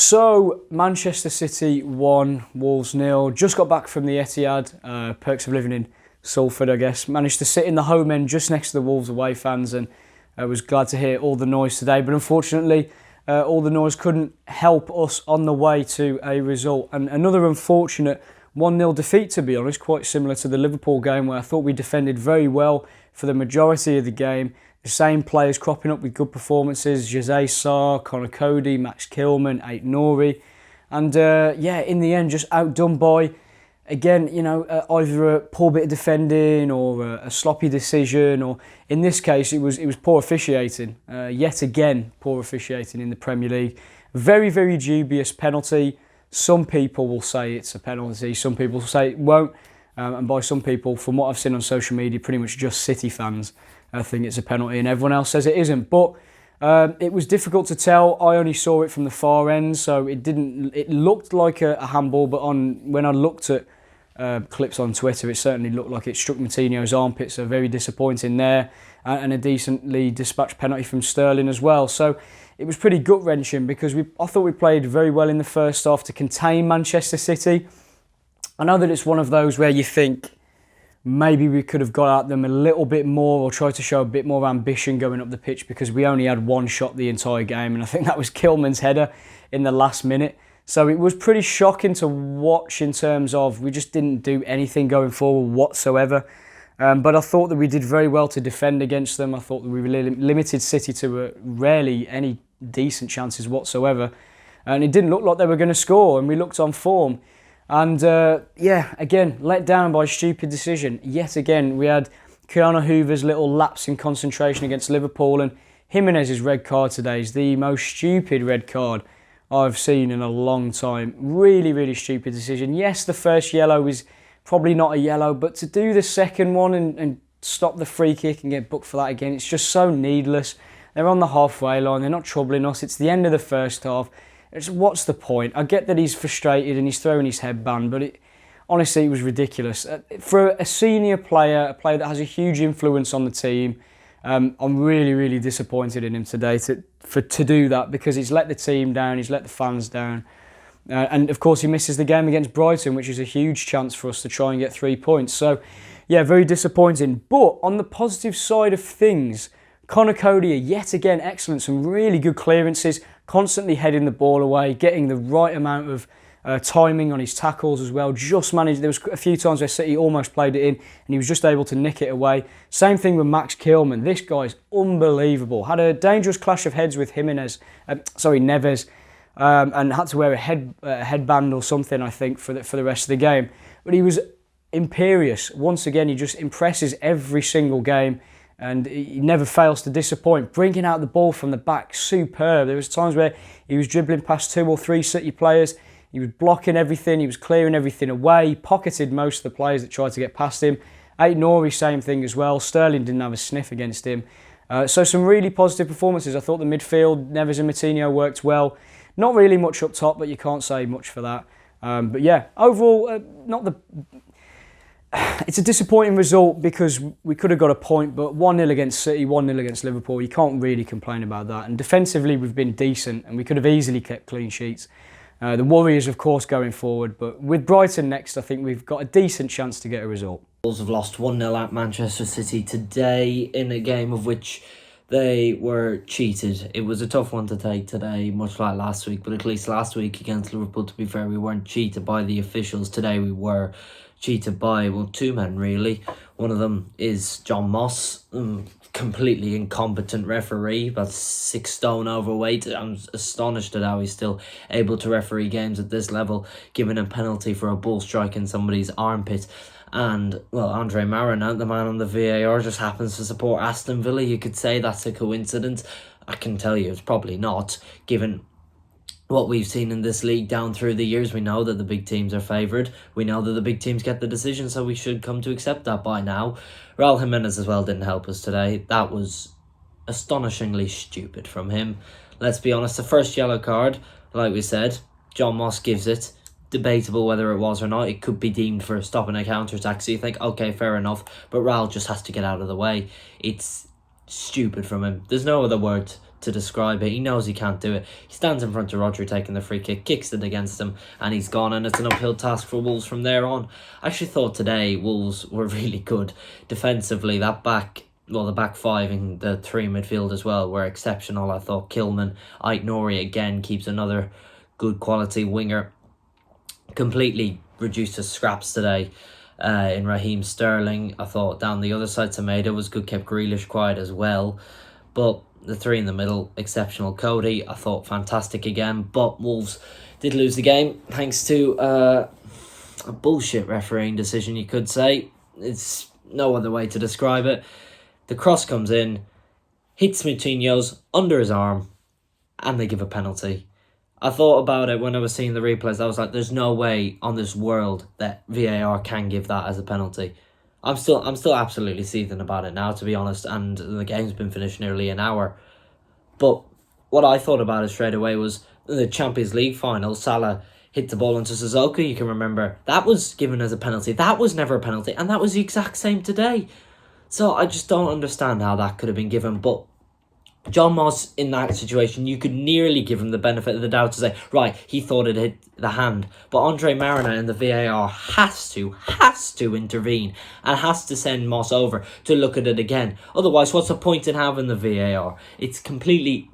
So, Manchester City 1, Wolves 0. Just got back from the Etihad. Perks of living in Salford, I guess. Managed to sit in the home end just next to the Wolves away fans, and I was glad to hear all the noise today. But unfortunately, all the noise couldn't help us on the way to a result. And another unfortunate 1-0 defeat, to be honest, quite similar to the Liverpool game, where I thought we defended very well for the majority of the game. The same players cropping up with good performances: Jose Sarr, Conor Cody, Max Kilman, Aït-Nouri. And in the end, just outdone by, again, either a poor bit of defending or a sloppy decision, or in this case, it was poor officiating. Yet again, poor officiating in the Premier League. Very, very dubious penalty. Some people will say it's a penalty. Some people will say it won't. And by some people, from what I've seen on social media, pretty much just City fans think it's a penalty, and everyone else says it isn't. But it was difficult to tell. I only saw it from the far end, so it didn't. It looked like a handball, but when I looked at clips on Twitter, it certainly looked like it struck Moutinho's armpit. So very disappointing there, and a decently dispatched penalty from Sterling as well. So it was pretty gut wrenching because I thought we played very well in the first half to contain Manchester City. I know that it's one of those where you think maybe we could have got at them a little bit more or tried to show a bit more ambition going up the pitch, because we only had one shot the entire game, and I think that was Kilman's header in the last minute. So it was pretty shocking to watch in terms of we just didn't do anything going forward whatsoever. But I thought that we did very well to defend against them. I thought that we limited City to rarely any decent chances whatsoever. And it didn't look like they were going to score, and we looked on form. And again, let down by a stupid decision. Yet again, we had Keanu Hoover's little lapse in concentration against Liverpool, and Jimenez's red card today is the most stupid red card I've seen in a long time. Really, really stupid decision. Yes, the first yellow is probably not a yellow, but to do the second one and stop the free kick and get booked for that again, it's just so needless. They're on the halfway line, they're not troubling us. It's the end of the first half. What's the point? I get that he's frustrated and he's throwing his headband, but honestly, it was ridiculous. For a senior player, a player that has a huge influence on the team, I'm really, really disappointed in him today to do that, because he's let the team down, he's let the fans down. And of course, he misses the game against Brighton, which is a huge chance for us to try and get 3 points. So, yeah, very disappointing. But on the positive side of things, Conor Cody, yet again, excellent. Some really good clearances, constantly heading the ball away, getting the right amount of timing on his tackles as well. Just managed. There was a few times where City almost played it in, and he was just able to nick it away. Same thing with Max Kilman. This guy's unbelievable. Had a dangerous clash of heads with Neves, and had to wear a headband or something, I think, for the rest of the game. But he was imperious. Once again, he just impresses every single game, and he never fails to disappoint. Bringing out the ball from the back, superb. There was times where he was dribbling past 2 or 3 City players. He was blocking everything. He was clearing everything away. He pocketed most of the players that tried to get past him. Aït-Nouri, same thing as well. Sterling didn't have a sniff against him. So some really positive performances. I thought the midfield, Neves and Moutinho, worked well. Not really much up top, but you can't say much for that. But yeah, overall, it's a disappointing result because we could have got a point, but 1-0 against City, 1-0 against Liverpool, you can't really complain about that. And defensively, we've been decent, and we could have easily kept clean sheets. The worry is, of course, going forward, but with Brighton next, I think we've got a decent chance to get a result. Wolves have lost 1-0 at Manchester City today in a game of which they were cheated. It was a tough one to take today, much like last week, but at least last week against Liverpool, to be fair, we weren't cheated by the officials. Today we were cheated by, well, 2 men really. One of them is John Moss, completely incompetent referee, about 6 stone overweight. I'm astonished at how he's still able to referee games at this level, giving a penalty for a ball striking somebody's armpit. And, well, Andre Marriner, the man on the VAR, just happens to support Aston Villa. You could say that's a coincidence. I can tell you it's probably not, given what we've seen in this league down through the years. We know that the big teams are favoured. We know that the big teams get the decision, so we should come to accept that by now. Raul Jimenez as well didn't help us today. That was astonishingly stupid from him. Let's be honest, the first yellow card, like we said, John Moss gives it. Debatable whether it was or not. It could be deemed for stopping a counter-attack, so you think, okay, fair enough. But Raul just has to get out of the way. It's stupid from him. There's no other word to describe it. He knows he can't do it. He stands in front of Rodri taking the free kick, kicks it against him, and he's gone, and it's an uphill task for Wolves from there on. I actually thought today Wolves were really good defensively. The back five and the three midfield as well were exceptional. I thought Kilman, Ait-Nouri again keeps another good quality winger. Completely reduced to scraps today in Raheem Sterling. I thought down the other side Tomato was good, kept Grealish quiet as well. But the three in the middle, exceptional. Cody, I thought fantastic again. But Wolves did lose the game thanks to a bullshit refereeing decision, you could say. It's no other way to describe it. The cross comes in, hits Moutinho's under his arm, and they give a penalty. I thought about it when I was seeing the replays. I was like, there's no way on this world that VAR can give that as a penalty. I'm still absolutely seething about it now, to be honest, and the game's been finished nearly an hour. But what I thought about it straight away was the Champions League final. Salah hit the ball into Sissoko, you can remember. That was given as a penalty. That was never a penalty, and that was the exact same today. So I just don't understand how that could have been given. But John Moss, in that situation, you could nearly give him the benefit of the doubt to say, right, he thought it hit the hand. But Andre Mariner in the VAR has to intervene and has to send Moss over to look at it again. Otherwise, what's the point in having the VAR? It's completely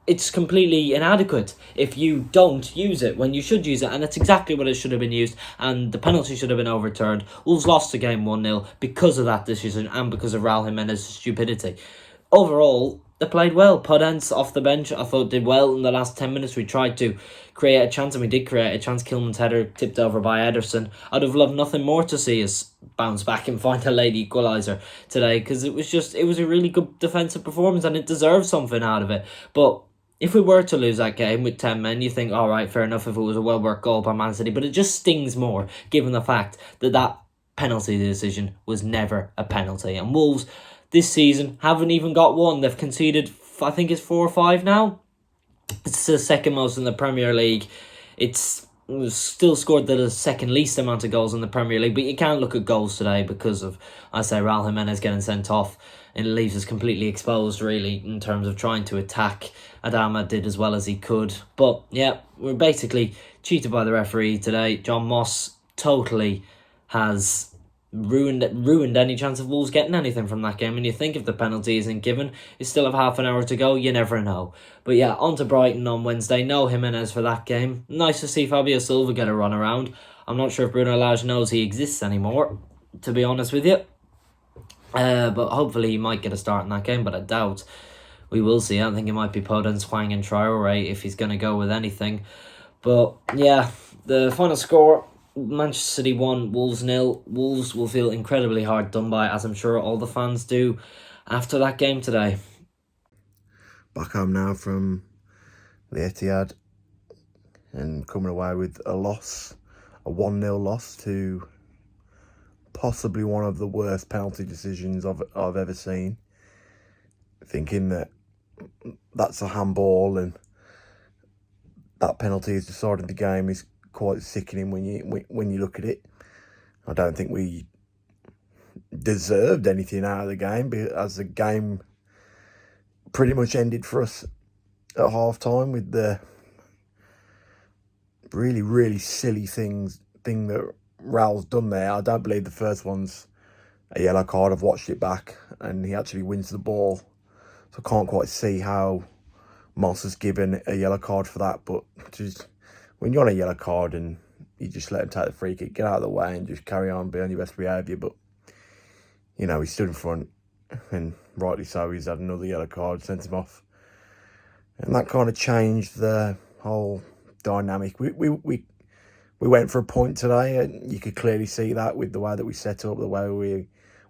inadequate if you don't use it when you should use it, and it's exactly what it should have been used, and the penalty should have been overturned. Wolves lost the game 1-0 because of that decision and because of Raul Jimenez's stupidity. Overall, they played well. Podence off the bench, I thought, did well in the last 10 minutes. We tried to create a chance, and we did create a chance. Kilman's header tipped over by Ederson. I'd have loved nothing more to see us bounce back and find a late equaliser today, because it was a really good defensive performance and it deserved something out of it. But if we were to lose that game with 10 men, you think, all right, fair enough if it was a well-worked goal by Man City, but it just stings more given the fact that penalty decision was never a penalty. And Wolves this season haven't even got one. They've conceded, I think it's 4 or 5 now. It's the second most in the Premier League. It's still scored the second least amount of goals in the Premier League, but you can't look at goals today because of, I say, Raul Jimenez getting sent off. It leaves us completely exposed, really, in terms of trying to attack. Adama did as well as he could. But, yeah, we're basically cheated by the referee today. John Moss totally has ruined any chance of Wolves getting anything from that game. And you think if the penalty isn't given, you still have half an hour to go. You never know. But yeah, on to Brighton on Wednesday. No Jimenez for that game. Nice to see Fabio Silva get a run around. I'm not sure if Bruno Lage knows he exists anymore, to be honest with you. But hopefully he might get a start in that game, but I doubt. We will see. I think it might be Podence, Hwang and Traore if he's going to go with anything. But yeah, the final score, Manchester City 1, Wolves 0. Wolves will feel incredibly hard done by, as I'm sure all the fans do, after that game today. Back home now from the Etihad and coming away with a loss, a 1-0 loss to possibly one of the worst penalty decisions I've ever seen. Thinking that that's a handball and that penalty is deciding the game is quite sickening when you look at it. I don't think we deserved anything out of the game, as the game pretty much ended for us at half time with the really, really silly thing that Raul's done there. I don't believe the first one's a yellow card. I've watched it back and he actually wins the ball. So I can't quite see how Moss has given a yellow card for that. But just when you're on a yellow card and you just let him take the free kick, get out of the way and just carry on, be on your best behaviour. But, you know, he stood in front and rightly so, he's had another yellow card, sent him off. And that kind of changed the whole dynamic. We went for a point today, and you could clearly see that with the way that we set up, the way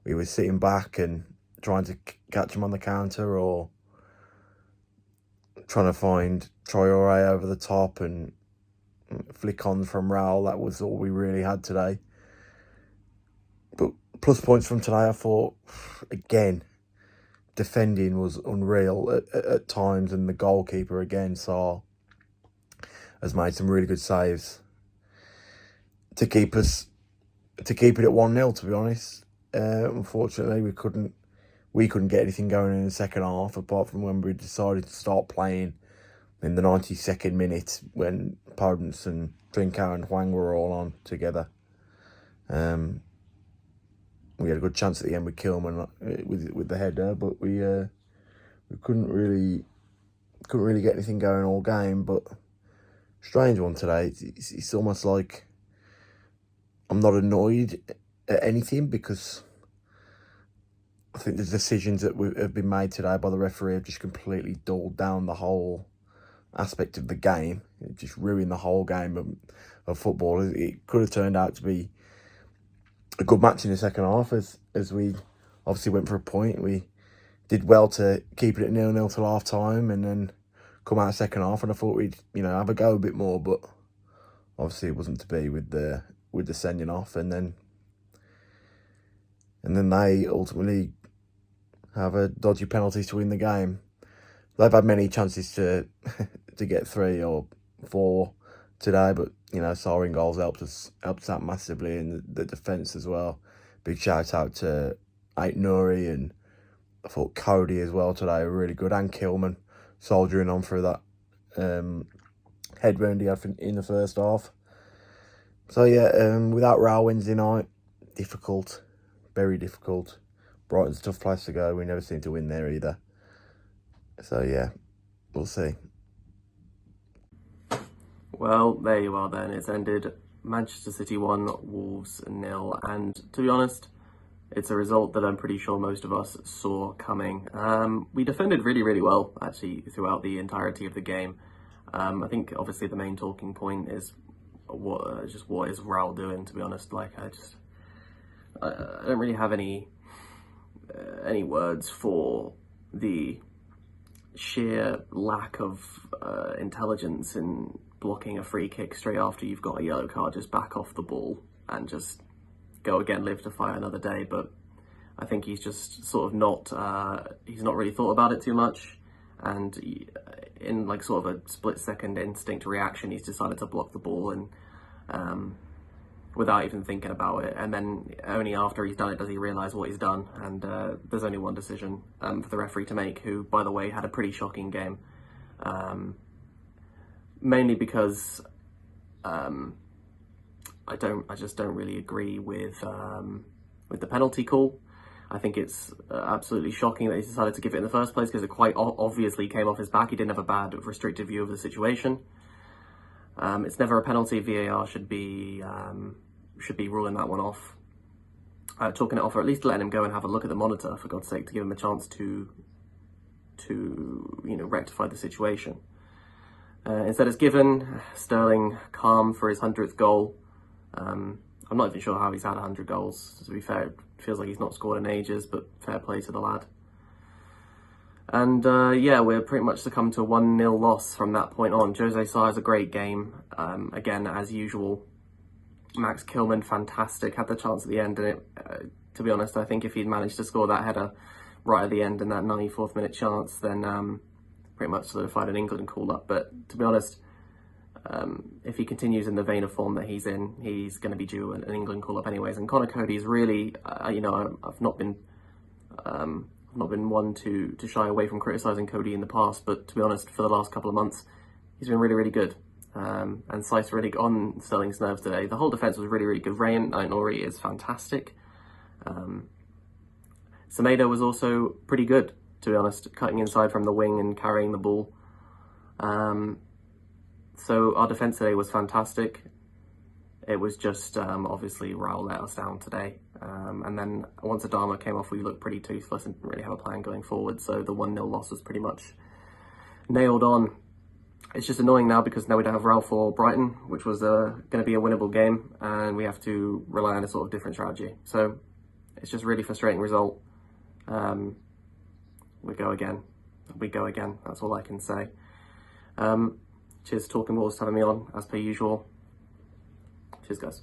we were sitting back and trying to catch him on the counter, or trying to find Traore over the top and flick on from Raul. That was all we really had today. But plus points from today, I thought, again, defending was unreal at times, and the goalkeeper again, Sarr, has made some really good saves to keep it at 1-0, to be honest. Unfortunately, we couldn't we couldn't get anything going in the second half, apart from when we decided to start playing in the 92nd minute when Podence and Trincao and Huang were all on together. We had a good chance at the end with Kilman with the header, but we couldn't really get anything going all game. But strange one today. It's almost like I'm not annoyed at anything, because I think the decisions that have been made today by the referee have just completely dulled down the whole aspect of the game. It just ruined the whole game of football. It could have turned out to be a good match in the second half, as we obviously went for a point. We did well to keep it at 0-0 till half time, and then come out second half, and I thought we'd have a go a bit more, but obviously it wasn't to be with the sending off, and then they ultimately have a dodgy penalty to win the game. They've had many chances to get 3 or 4 today, but scoring goals helped us out massively in the defence as well. Big shout out to Ait Nouri, and I thought Cody as well today were really good, and Kilman soldiering on through that head round he had in the first half. So yeah, without Raul Wednesday night, difficult, very difficult. Brighton's a tough place to go. We never seem to win there either. So yeah, we'll see. Well, there you are then. It's ended Manchester City 1, Wolves 0. And to be honest, it's a result that I'm pretty sure most of us saw coming. We defended really, really well, actually, throughout the entirety of the game. I think, obviously, the main talking point is what is Raul doing, to be honest. Like, I don't really have any words for the sheer lack of intelligence in blocking a free kick straight after you've got a yellow card. Just back off the ball and just go again, live to fight another day. But I think he's just sort of he's not really thought about it too much, and in like sort of a split second instinct reaction, he's decided to block the ball, and without even thinking about it. And then only after he's done it does he realise what he's done. And there's only one decision for the referee to make, who, by the way, had a pretty shocking game. Mainly because I just don't really agree with the penalty call. I think it's absolutely shocking that he decided to give it in the first place, because it quite obviously came off his back. He didn't have a bad, restricted view of the situation. It's never a penalty. VAR should be ruling that one off, talking it off, or at least letting him go and have a look at the monitor, for God's sake, to give him a chance to rectify the situation. Instead, it's given. Sterling calm for his 100th goal. I'm not even sure how he's had 100 goals. To be fair, it feels like he's not scored in ages, but fair play to the lad. And yeah, we're pretty much succumbed to a 1-0 loss from that point on. Jose Sa has a great game. Again, as usual. Max Kilman, fantastic. Had the chance at the end, and it, to be honest, I think if he'd managed to score that header right at the end in that 94th minute chance, then pretty much solidified an England call-up. But to be honest, if he continues in the vein of form that he's in, he's going to be due an England call-up anyways. And Conor Cody's really, I've not been one to shy away from criticising Cody in the past, but to be honest, for the last couple of months, he's been really, really good. And Saiss really got on Sterling's nerves today. The whole defence was really, really good. Rayan Aït-Nouri is fantastic. Semedo was also pretty good, to be honest, cutting inside from the wing and carrying the ball. So our defence today was fantastic. It was just, obviously, Raul let us down today. And then once Adama came off, we looked pretty toothless and didn't really have a plan going forward. So the 1-0 loss was pretty much nailed on. It's just annoying now, because now we don't have Raul for Brighton, which was going to be a winnable game, and we have to rely on a sort of different strategy. So it's just a really frustrating result. We go again. That's all I can say. Cheers to Talking Balls for having me on, as per usual. Cheers, guys.